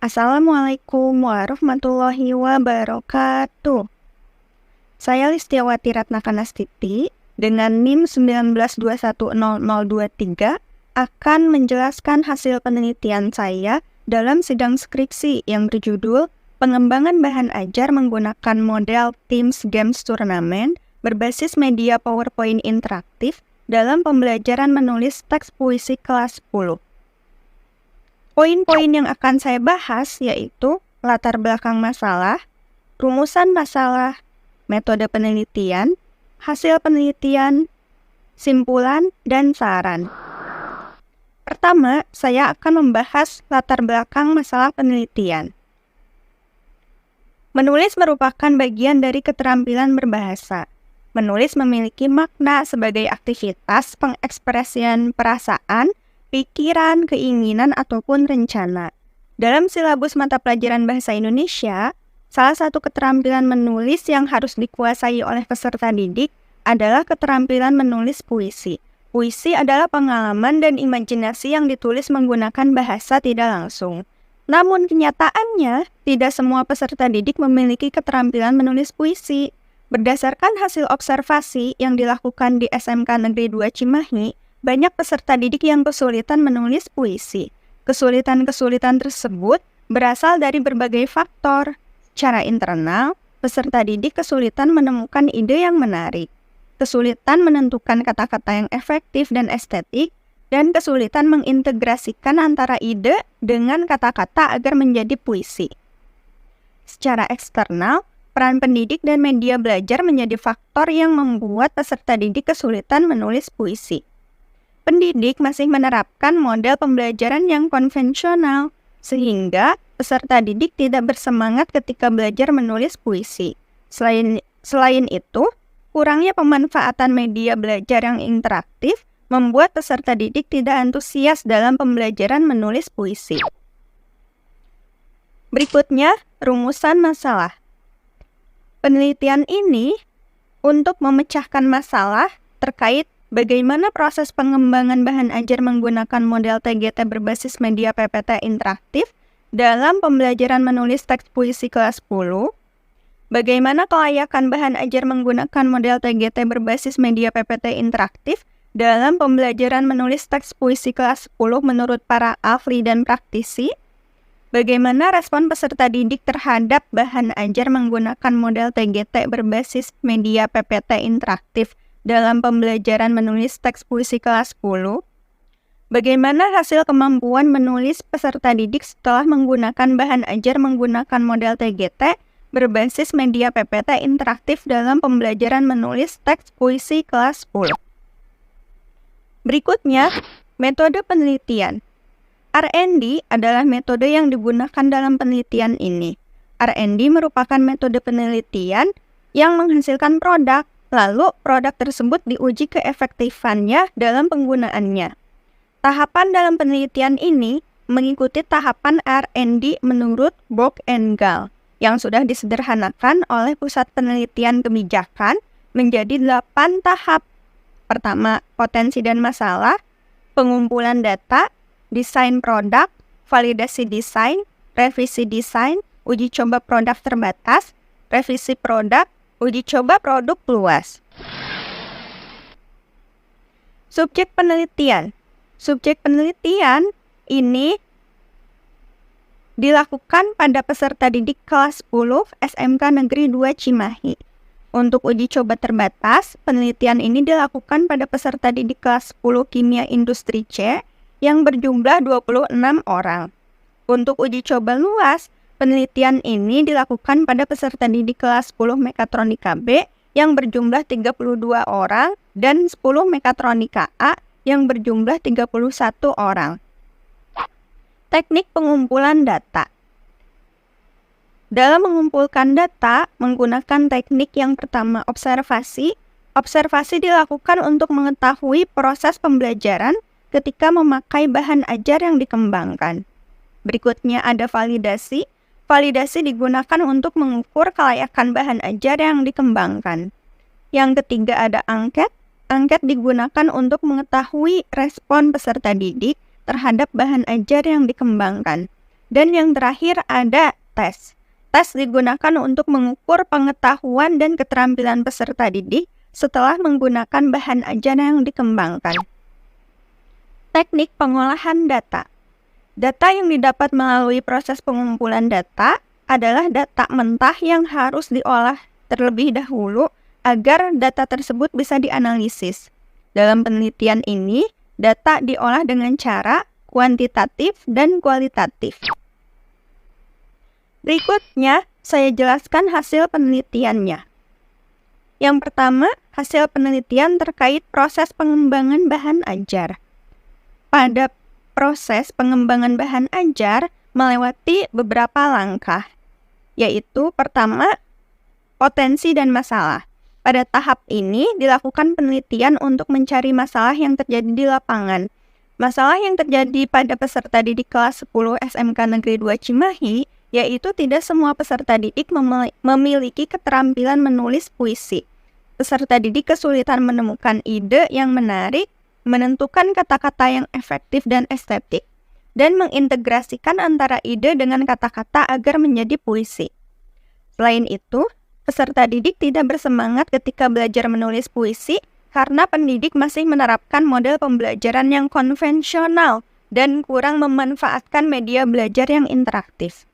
Assalamualaikum warahmatullahi wabarakatuh. Saya Listiawati Ratnakanastiti dengan NIM 19210023 akan menjelaskan hasil penelitian saya dalam sidang skripsi yang berjudul Pengembangan Bahan Ajar Menggunakan Model Teams Games Turnamen berbasis media PowerPoint interaktif dalam pembelajaran menulis teks puisi kelas 10. Poin-poin yang akan saya bahas yaitu latar belakang masalah, rumusan masalah, metode penelitian, hasil penelitian, simpulan, dan saran. Pertama, saya akan membahas latar belakang masalah penelitian. Menulis merupakan bagian dari keterampilan berbahasa. Menulis memiliki makna sebagai aktivitas pengekspresian perasaan, pikiran, keinginan, ataupun rencana. Dalam silabus mata pelajaran Bahasa Indonesia, salah satu keterampilan menulis yang harus dikuasai oleh peserta didik adalah keterampilan menulis puisi. Puisi adalah pengalaman dan imajinasi yang ditulis menggunakan bahasa tidak langsung. Namun kenyataannya, tidak semua peserta didik memiliki keterampilan menulis puisi. Berdasarkan hasil observasi yang dilakukan di SMK Negeri 2 Cimahi, banyak peserta didik yang kesulitan menulis puisi. Kesulitan-kesulitan tersebut berasal dari berbagai faktor. Secara internal, peserta didik kesulitan menemukan ide yang menarik, kesulitan menentukan kata-kata yang efektif dan estetik, dan kesulitan mengintegrasikan antara ide dengan kata-kata agar menjadi puisi. Secara eksternal, peran pendidik dan media belajar menjadi faktor yang membuat peserta didik kesulitan menulis puisi. Pendidik masih menerapkan model pembelajaran yang konvensional, sehingga peserta didik tidak bersemangat ketika belajar menulis puisi. Selain itu, kurangnya pemanfaatan media belajar yang interaktif membuat peserta didik tidak antusias dalam pembelajaran menulis puisi. Berikutnya, rumusan masalah. Penelitian ini untuk memecahkan masalah terkait bagaimana proses pengembangan bahan ajar menggunakan model TGT berbasis media PPT interaktif dalam pembelajaran menulis teks puisi kelas 10, bagaimana kelayakan bahan ajar menggunakan model TGT berbasis media PPT interaktif dalam pembelajaran menulis teks puisi kelas 10 menurut para ahli dan praktisi, bagaimana respon peserta didik terhadap bahan ajar menggunakan model TGT berbasis media PPT interaktif dalam pembelajaran menulis teks puisi kelas 10, bagaimana hasil kemampuan menulis peserta didik setelah menggunakan bahan ajar menggunakan model TGT berbasis media PPT interaktif dalam pembelajaran menulis teks puisi kelas 10. Berikutnya, metode penelitian. R&D adalah metode yang digunakan dalam penelitian ini. R&D merupakan metode penelitian yang menghasilkan produk, lalu produk tersebut diuji keefektifannya dalam penggunaannya. Tahapan dalam penelitian ini mengikuti tahapan R&D menurut Borg and Gall yang sudah disederhanakan oleh Pusat Penelitian Kebijakan menjadi 8 tahap. Pertama, potensi dan masalah, pengumpulan data, desain produk, validasi desain, revisi desain, uji coba produk terbatas, revisi produk, uji coba produk luas. Subjek penelitian. Subjek penelitian ini dilakukan pada peserta didik kelas 10 SMK Negeri 2 Cimahi. Untuk uji coba terbatas, penelitian ini dilakukan pada peserta didik kelas 10 Kimia Industri C yang berjumlah 26 orang. Untuk uji coba luas, penelitian ini dilakukan pada peserta didik kelas 10 Mekatronika B yang berjumlah 32 orang dan 10 Mekatronika A yang berjumlah 31 orang. Teknik pengumpulan data. Dalam mengumpulkan data, menggunakan teknik yang pertama observasi. Observasi dilakukan untuk mengetahui proses pembelajaran ketika memakai bahan ajar yang dikembangkan. Berikutnya ada validasi. Validasi digunakan untuk mengukur kelayakan bahan ajar yang dikembangkan. Yang ketiga ada angket. Angket digunakan untuk mengetahui respon peserta didik terhadap bahan ajar yang dikembangkan. Dan yang terakhir ada tes. Tes digunakan untuk mengukur pengetahuan dan keterampilan peserta didik setelah menggunakan bahan ajar yang dikembangkan. Teknik pengolahan data. Data yang didapat melalui proses pengumpulan data adalah data mentah yang harus diolah terlebih dahulu agar data tersebut bisa dianalisis. Dalam penelitian ini, data diolah dengan cara kuantitatif dan kualitatif. Berikutnya, saya jelaskan hasil penelitiannya. Yang pertama, hasil penelitian terkait proses pengembangan bahan ajar. Pada proses pengembangan bahan ajar melewati beberapa langkah, yaitu pertama, potensi dan masalah. Pada tahap ini dilakukan penelitian untuk mencari masalah yang terjadi di lapangan. Masalah yang terjadi pada peserta didik kelas 10 SMK Negeri 2 Cimahi, yaitu tidak semua peserta didik memiliki keterampilan menulis puisi. Peserta didik kesulitan menemukan ide yang menarik, menentukan kata-kata yang efektif dan estetik, dan mengintegrasikan antara ide dengan kata-kata agar menjadi puisi. Selain itu, peserta didik tidak bersemangat ketika belajar menulis puisi karena pendidik masih menerapkan model pembelajaran yang konvensional dan kurang memanfaatkan media belajar yang interaktif.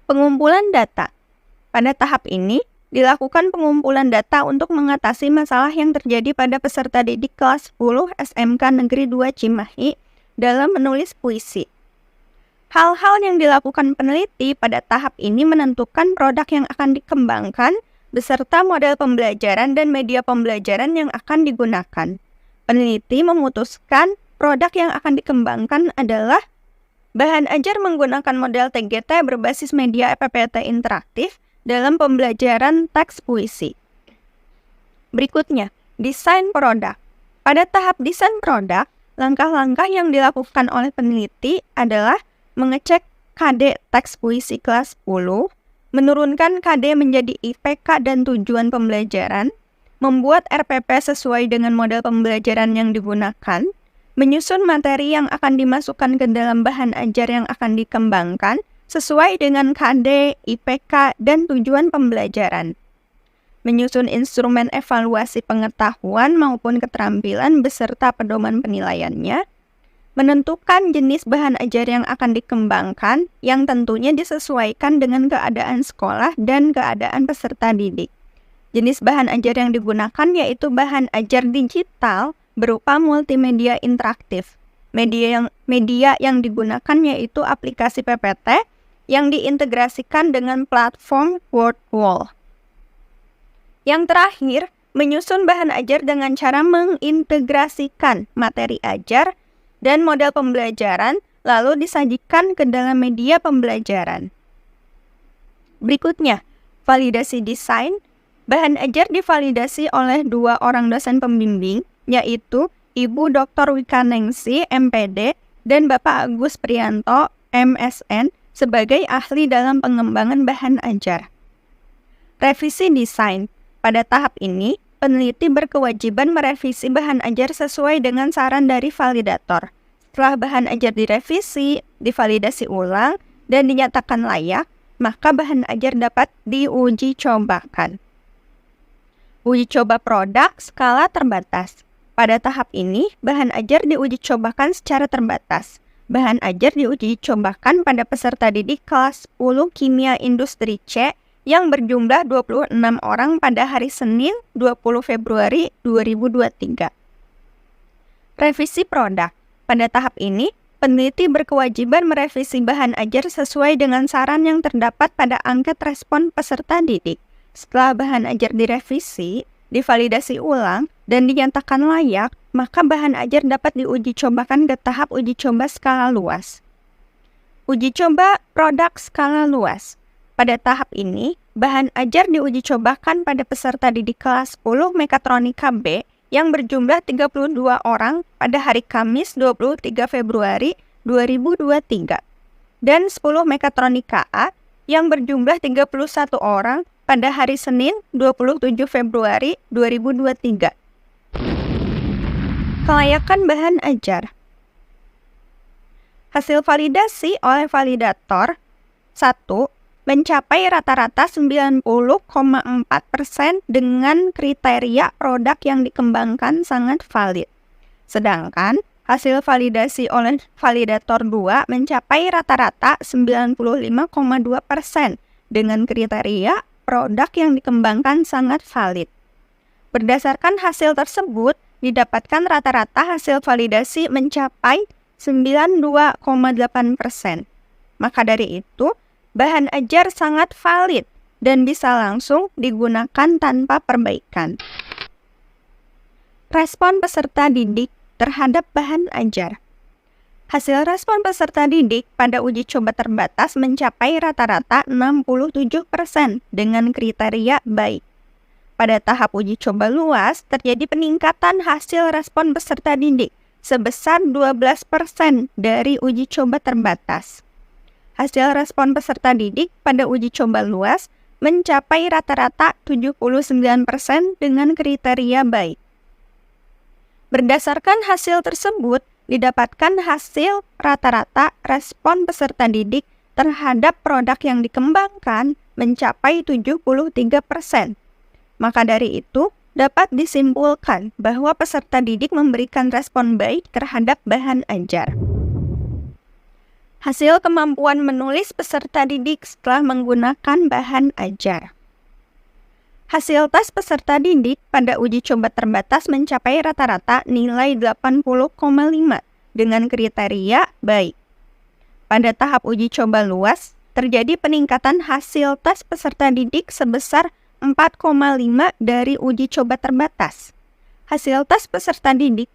Pengumpulan data. Pada tahap ini, dilakukan pengumpulan data untuk mengatasi masalah yang terjadi pada peserta didik kelas 10 SMK Negeri 2 Cimahi dalam menulis puisi. Hal-hal yang dilakukan peneliti pada tahap ini menentukan produk yang akan dikembangkan beserta model pembelajaran dan media pembelajaran yang akan digunakan. Peneliti memutuskan produk yang akan dikembangkan adalah bahan ajar menggunakan model TGT berbasis media PPT interaktif dalam pembelajaran teks puisi. Berikutnya, desain produk. Pada tahap desain produk, langkah-langkah yang dilakukan oleh peneliti adalah mengecek KD teks puisi kelas 10, menurunkan KD menjadi IPK dan tujuan pembelajaran, membuat RPP sesuai dengan model pembelajaran yang digunakan, menyusun materi yang akan dimasukkan ke dalam bahan ajar yang akan dikembangkan, sesuai dengan KD, IPK, dan tujuan pembelajaran. Menyusun instrumen evaluasi pengetahuan maupun keterampilan beserta pedoman penilaiannya. Menentukan jenis bahan ajar yang akan dikembangkan yang tentunya disesuaikan dengan keadaan sekolah dan keadaan peserta didik. Jenis bahan ajar yang digunakan yaitu bahan ajar digital berupa multimedia interaktif. Media yang digunakan yaitu aplikasi PPT yang diintegrasikan dengan platform WordWall. Yang terakhir, menyusun bahan ajar dengan cara mengintegrasikan materi ajar dan model pembelajaran lalu disajikan ke dalam media pembelajaran. Berikutnya, validasi desain. Bahan ajar divalidasi oleh 2 orang dosen pembimbing, yaitu Ibu Dr. Wikaningsi, MPD, dan Bapak Agus Prianto, MSN, sebagai ahli dalam pengembangan bahan ajar. Revisi desain. Pada tahap ini, peneliti berkewajiban merevisi bahan ajar sesuai dengan saran dari validator. Setelah bahan ajar direvisi, divalidasi ulang, dan dinyatakan layak, maka bahan ajar dapat diuji cobakan. Uji coba produk skala terbatas. Pada tahap ini, bahan ajar diuji cobakan secara terbatas. Bahan ajar diuji cobakan pada peserta didik kelas 10 Kimia Industri C yang berjumlah 26 orang pada hari Senin 20 Februari 2023. Revisi produk. Pada tahap ini, peneliti berkewajiban merevisi bahan ajar sesuai dengan saran yang terdapat pada angket respon peserta didik. Setelah bahan ajar direvisi, divalidasi ulang, dan dinyatakan layak, maka bahan ajar dapat diuji cobakan ke tahap uji coba skala luas. Uji coba produk skala luas. Pada tahap ini, bahan ajar diuji cobakan pada peserta didik kelas 10 Mekatronika B yang berjumlah 32 orang pada hari Kamis 23 Februari 2023 dan 10 Mekatronika A yang berjumlah 31 orang pada hari Senin 27 Februari 2023. Kelayakan bahan ajar. Hasil validasi oleh validator 1. Mencapai rata-rata 90,4% dengan kriteria produk yang dikembangkan sangat valid. Sedangkan hasil validasi oleh validator 2 mencapai rata-rata 95,2% dengan kriteria produk yang dikembangkan sangat valid. Berdasarkan hasil tersebut, didapatkan rata-rata hasil validasi mencapai 92,8%. Maka dari itu, bahan ajar sangat valid dan bisa langsung digunakan tanpa perbaikan. Respon peserta didik terhadap bahan ajar. Hasil respon peserta didik pada uji coba terbatas mencapai rata-rata 67% dengan kriteria baik. Pada tahap uji coba luas, terjadi peningkatan hasil respon peserta didik sebesar 12% dari uji coba terbatas. Hasil respon peserta didik pada uji coba luas mencapai rata-rata 79% dengan kriteria baik. Berdasarkan hasil tersebut, didapatkan hasil rata-rata respon peserta didik terhadap produk yang dikembangkan mencapai 73%. Maka dari itu, dapat disimpulkan bahwa peserta didik memberikan respon baik terhadap bahan ajar. Hasil kemampuan menulis peserta didik setelah menggunakan bahan ajar. Hasil tes peserta didik pada uji coba terbatas mencapai rata-rata nilai 80,5 dengan kriteria baik. Pada tahap uji coba luas, terjadi peningkatan hasil tes peserta didik sebesar 4,5 dari uji coba terbatas. Hasil tes peserta didik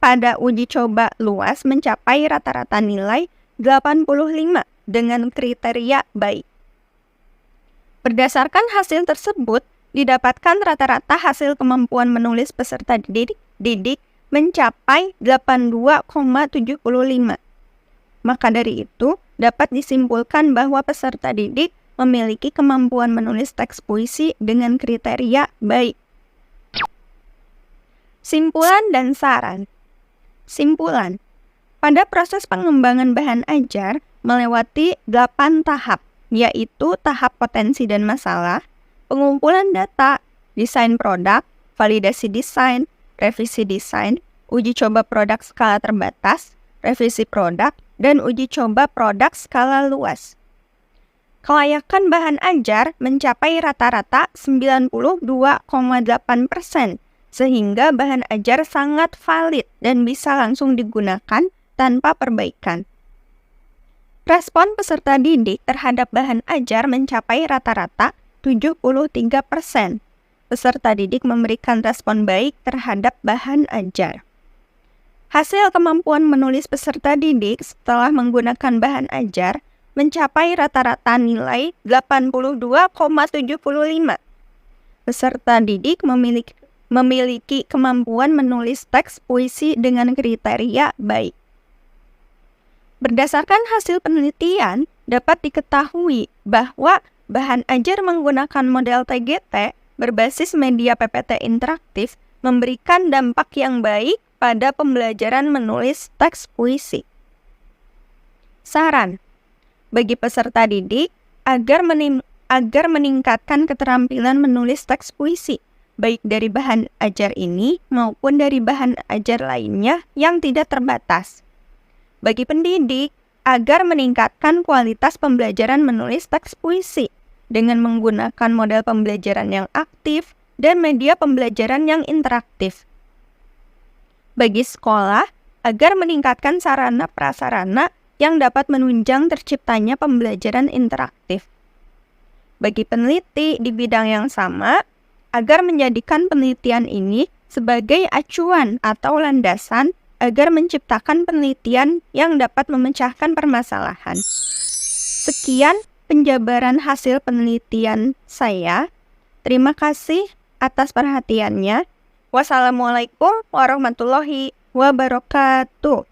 pada uji coba luas mencapai rata-rata nilai 85 dengan kriteria baik. Berdasarkan hasil tersebut, didapatkan rata-rata hasil kemampuan menulis peserta didik mencapai 82,75. Maka dari itu, dapat disimpulkan bahwa peserta didik memiliki kemampuan menulis teks puisi dengan kriteria baik. Simpulan dan saran. Simpulan. Pada proses pengembangan bahan ajar melewati 8 tahap, yaitu tahap potensi dan masalah, pengumpulan data, desain produk, validasi desain, revisi desain, uji coba produk skala terbatas, revisi produk, dan uji coba produk skala luas. Kelayakan bahan ajar mencapai rata-rata 92,8%, sehingga bahan ajar sangat valid dan bisa langsung digunakan tanpa perbaikan. Respon peserta didik terhadap bahan ajar mencapai rata-rata 73%. Peserta didik memberikan respon baik terhadap bahan ajar. Hasil kemampuan menulis peserta didik setelah menggunakan bahan ajar mencapai rata-rata nilai 82,75. Peserta didik memiliki kemampuan menulis teks puisi dengan kriteria baik. Berdasarkan hasil penelitian, dapat diketahui bahwa bahan ajar menggunakan model TGT berbasis media PPT interaktif memberikan dampak yang baik pada pembelajaran menulis teks puisi. Saran bagi peserta didik agar meningkatkan keterampilan menulis teks puisi, baik dari bahan ajar ini maupun dari bahan ajar lainnya yang tidak terbatas. Bagi pendidik, agar meningkatkan kualitas pembelajaran menulis teks puisi dengan menggunakan model pembelajaran yang aktif dan media pembelajaran yang interaktif. Bagi sekolah, agar meningkatkan sarana prasarana yang dapat menunjang terciptanya pembelajaran interaktif. Bagi peneliti di bidang yang sama, agar menjadikan penelitian ini sebagai acuan atau landasan agar menciptakan penelitian yang dapat memecahkan permasalahan. Sekian penjabaran hasil penelitian saya. Terima kasih atas perhatiannya. Wassalamualaikum warahmatullahi wabarakatuh.